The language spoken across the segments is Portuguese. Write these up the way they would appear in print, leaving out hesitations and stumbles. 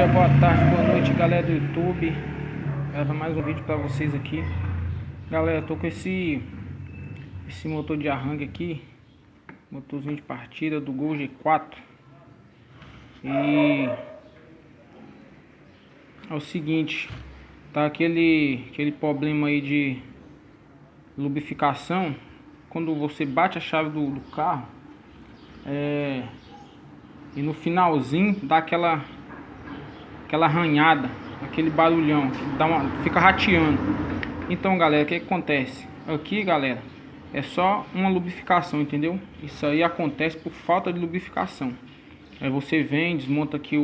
dia, boa tarde, boa noite, galera do YouTube. Grava mais um vídeo pra vocês aqui. Galera, tô com esse motor de arranque aqui, motorzinho de partida do Gol G4. E é o seguinte, tá aquele problema aí de lubrificação. Quando você bate a chave do carro, e no finalzinho dá aquela arranhada, aquele barulhão, que fica rateando. Então, galera, o que acontece? Aqui, galera, é só uma lubrificação, entendeu? Isso aí acontece por falta de lubrificação. Aí você vem, desmonta aqui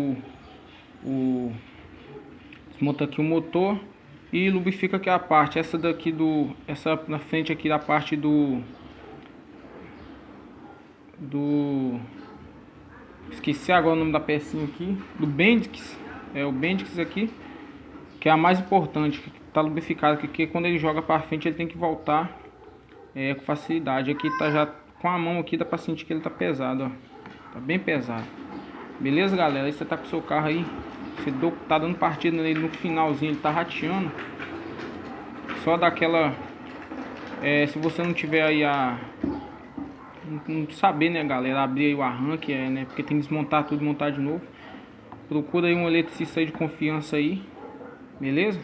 desmonta aqui o motor e lubrifica aqui a parte, essa na frente aqui da parte esqueci agora o nome da pecinha aqui, do Bendix. É o Bendix aqui, que é a mais importante, que tá lubrificada, que quando ele joga para frente ele tem que voltar com facilidade. Aqui tá já com a mão aqui, dá para sentir que ele tá pesado, ó. Tá bem pesado. Beleza, galera? Aí você tá com o seu carro aí, você tá dando partida nele no finalzinho, ele tá rateando. Só daquela se você não tiver aí não saber, né, galera, abrir aí o arranque, né, porque tem que desmontar tudo, montar de novo. Procura aí um eletricista aí de confiança aí, beleza?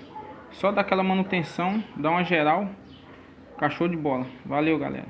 Só daquela manutenção, dá uma geral, cachorro de bola. Valeu, galera.